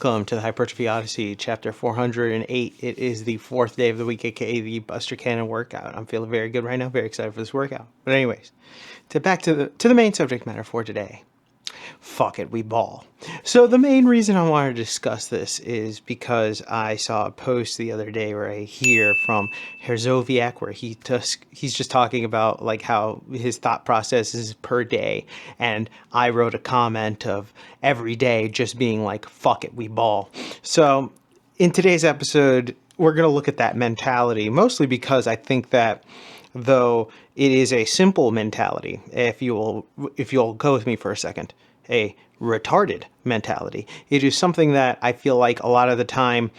welcome to the Hypertrophy Odyssey, chapter 408. It is the fourth day of the week, aka the Buster Cannon workout. I'm feeling very good right now, very excited for this workout. But anyways, back to the main subject matter for today. Fuck it, we ball. So the main reason I wanted to discuss this is because I saw a post the other day right here from Herzoviak where he's just talking about like how his thought process is per day, and I wrote a comment of every day just being like, fuck it, we ball. So in today's episode, we're going to look at that mentality, mostly because I think that though it is a simple mentality, if you'll go with me for a second, a retarded mentality. It is something that I feel like a lot of the time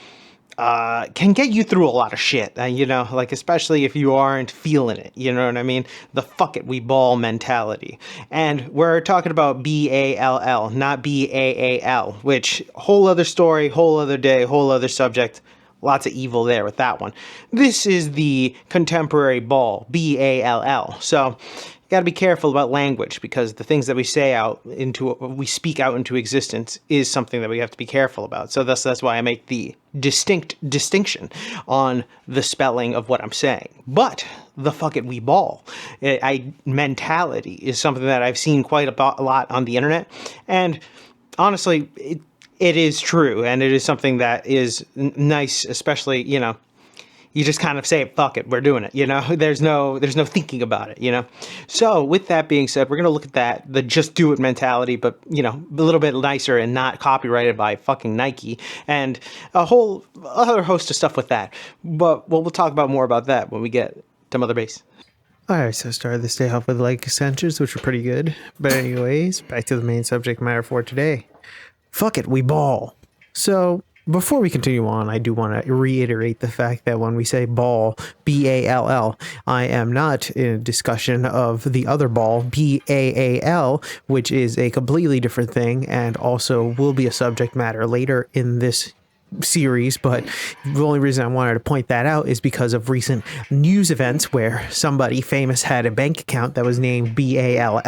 can get you through a lot of shit, like especially if you aren't feeling it, you know what I mean? The fuck it, we ball mentality. And we're talking about B-A-L-L, not B-A-A-L, which whole other story, whole other day, whole other subject. Lots of evil there with that one. This is the contemporary ball, B-A-L-L. So you got to be careful about language, because the things that we we speak out into existence is something that we have to be careful about. So that's why I make the distinct distinction on the spelling of what I'm saying. But the fuck it, we ball mentality is something that I've seen quite a lot on the internet. And honestly, it is true, and it is something that is nice, especially, you just kind of say, fuck it, we're doing it, there's no thinking about it, So with that being said, we're going to look at the just do it mentality, but, a little bit nicer and not copyrighted by fucking Nike, and a whole other host of stuff with that. But we'll talk about more about that when we get to Mother Base. Alright, so I started this day off with leg extensions, which were pretty good. But anyways, back to the main subject matter for today. Fuck it, we ball. So before we continue on, I do want to reiterate the fact that when we say ball, B-A-L-L, I am not in a discussion of the other ball, B-A-A-L, which is a completely different thing and also will be a subject matter later in this series. But the only reason I wanted to point that out is because of recent news events where somebody famous had a bank account that was named B-A-A-L.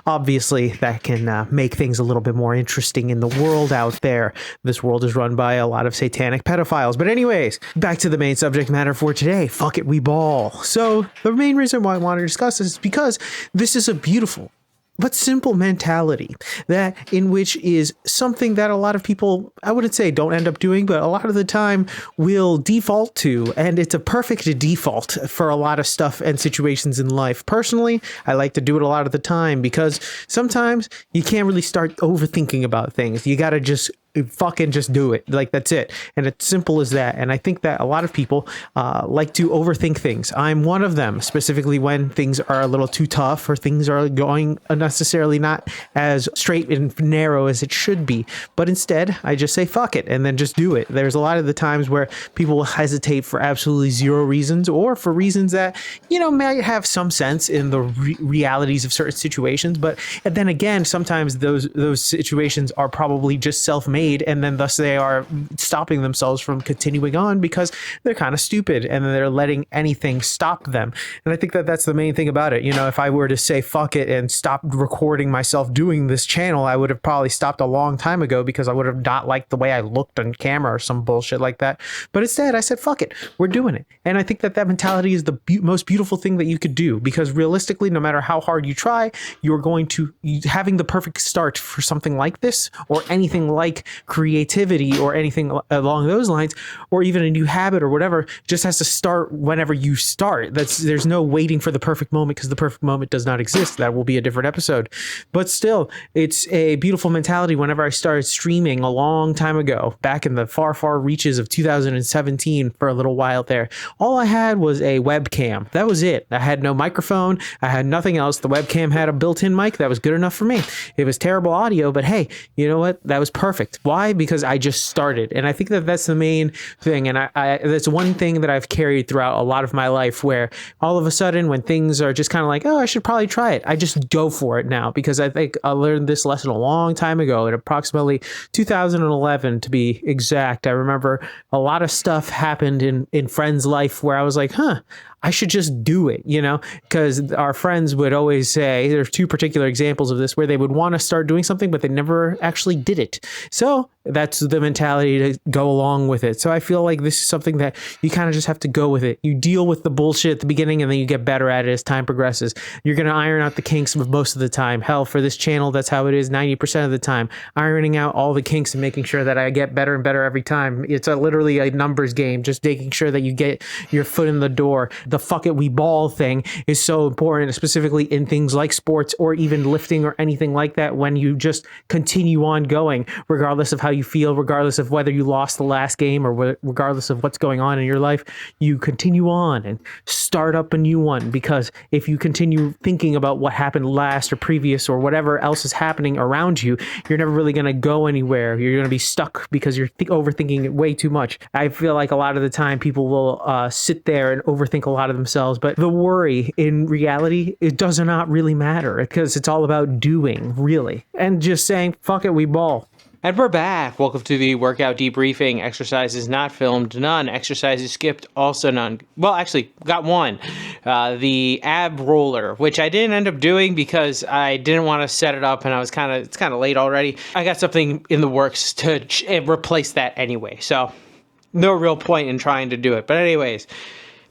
Obviously, that can make things a little bit more interesting in the world out there. This world is run by a lot of satanic pedophiles. But anyways, back to the main subject matter for today. Fuck it, we ball. So the main reason why I wanted to discuss this is because this is a beautiful but simple mentality that in which is something that a lot of people, I wouldn't say don't end up doing, but a lot of the time will default to, and it's a perfect default for a lot of stuff and situations in life. Personally, I like to do it a lot of the time because sometimes you can't really start overthinking about things. You got to just fucking just do it. Like, that's it. And it's simple as that. And I think that a lot of people like to overthink things. I'm one of them, specifically when things are a little too tough or things are going unnecessarily not as straight and narrow as it should be. But instead, I just say fuck it and then just do it. There's a lot of the times where people will hesitate for absolutely zero reasons, or for reasons that, might have some sense in the realities of certain situations. But then again, sometimes those situations are probably just self-made, and then thus they are stopping themselves from continuing on because they're kind of stupid and they're letting anything stop them. And I think that that's the main thing about it. If I were to say fuck it and stop recording myself doing this channel, I would have probably stopped a long time ago because I would have not liked the way I looked on camera or some bullshit like that. But instead I said fuck it, we're doing it. And I think that mentality is the most beautiful thing that you could do, because realistically, no matter how hard you try, you're going to having the perfect start for something like this or anything like creativity or anything along those lines, or even a new habit or whatever, just has to start whenever you start. There's no waiting for the perfect moment, because the perfect moment does not exist. That will be a different episode. But still, it's a beautiful mentality. Whenever I started streaming a long time ago, back in the far reaches of 2017, for a little while there, all I had was a webcam. That was it. I had no microphone. I had nothing else. The webcam had a built-in mic. That was good enough for me. It was terrible audio, but hey, you know what? That was perfect. Why? Because I just started. And I think that that's the main thing. And I that's one thing that I've carried throughout a lot of my life, where all of a sudden when things are just kind of like, oh, I should probably try it, I just go for it now. Because I think I learned this lesson a long time ago, in approximately 2011 to be exact. I remember a lot of stuff happened in friends' life where I was like, I should just do it, because our friends would always say there's two particular examples of this where they would want to start doing something, but they never actually did it. So that's the mentality to go along with it. So I feel like this is something that you kind of just have to go with it. You deal with the bullshit at the beginning and then you get better at it as time progresses. You're going to iron out the kinks most of the time. Hell, for this channel, that's how it is 90% of the time. Ironing out all the kinks and making sure that I get better and better every time. It's literally a numbers game, just making sure that you get your foot in the door. The fuck it, we ball thing is so important, specifically in things like sports or even lifting or anything like that, when you just continue on going, regardless of how you feel, regardless of whether you lost the last game or regardless of what's going on in your life, you continue on and start up a new one. Because if you continue thinking about what happened last or previous or whatever else is happening around you, you're never really going to go anywhere. You're going to be stuck because you're overthinking it way too much. I feel like a lot of the time people will sit there and overthink a lot of themselves, but the worry in reality, it does not really matter because it's all about doing, really, and just saying, fuck it, we ball. And we're back. Welcome to the workout debriefing. Exercises not filmed, none. Exercises skipped, also none. Well, actually, got one. The ab roller, which I didn't end up doing because I didn't want to set it up, and it's kind of late already. I got something in the works to replace that anyway, so no real point in trying to do it. But anyways,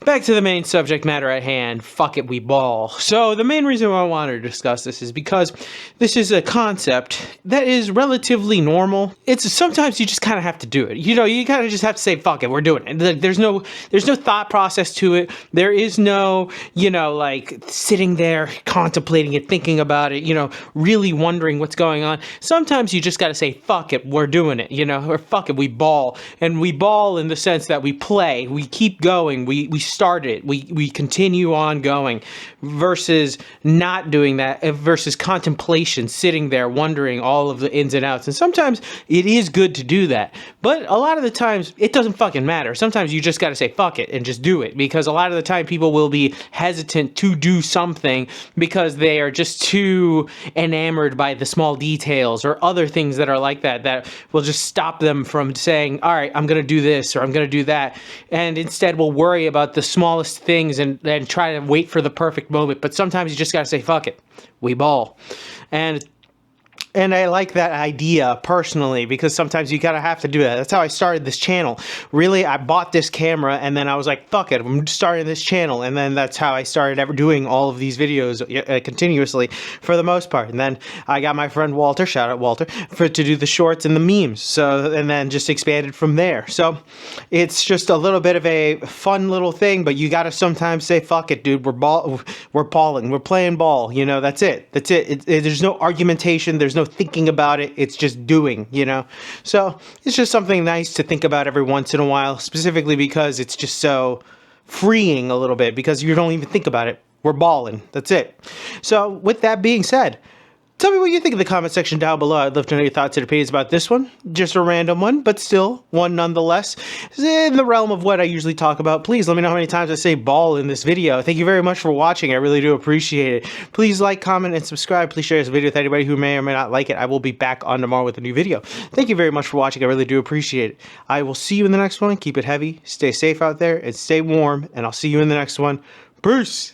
back to the main subject matter at hand. Fuck it, we ball. So the main reason why I wanted to discuss this is because this is a concept that is relatively normal. It's sometimes you just kind of have to do it. You kind of just have to say, fuck it, we're doing it. There's no thought process to it. There is no, like sitting there contemplating it, thinking about it, really wondering what's going on. Sometimes you just got to say, fuck it, we're doing it, or fuck it, we ball. And we ball in the sense that we play, we keep going, we start it, we continue on going, versus not doing that, versus contemplation, sitting there wondering all of the ins and outs. And sometimes it is good to do that, but a lot of the times it doesn't fucking matter. Sometimes you just got to say fuck it and just do it, because a lot of the time people will be hesitant to do something because they are just too enamored by the small details or other things that are like that will just stop them from saying, all right, I'm going to do this or I'm going to do that, and instead will worry about the smallest things and try to wait for the perfect moment. But sometimes you just got to say, fuck it, we ball. And I like that idea personally, because sometimes you gotta have to do that. That's how I started this channel. Really, I bought this camera and then I was like, fuck it, I'm starting this channel. And then that's how I started ever doing all of these videos continuously for the most part. And then I got my friend Walter, shout out Walter, to do the shorts and the memes. So, and then just expanded from there. So it's just a little bit of a fun little thing, but you gotta sometimes say, fuck it, dude, we're balling, we're playing ball, that's it. There's no argumentation, there's no thinking about it, it's just doing, so it's just something nice to think about every once in a while, specifically because it's just so freeing a little bit, because you don't even think about it. We're balling, that's it. So with that being said, tell me what you think in the comment section down below. I'd love to know your thoughts and opinions about this one. Just a random one, but still one nonetheless. In the realm of what I usually talk about, please let me know how many times I say ball in this video. Thank you very much for watching. I really do appreciate it. Please like, comment, and subscribe. Please share this video with anybody who may or may not like it. I will be back on tomorrow with a new video. Thank you very much for watching. I really do appreciate it. I will see you in the next one. Keep it heavy. Stay safe out there and stay warm. And I'll see you in the next one. Peace.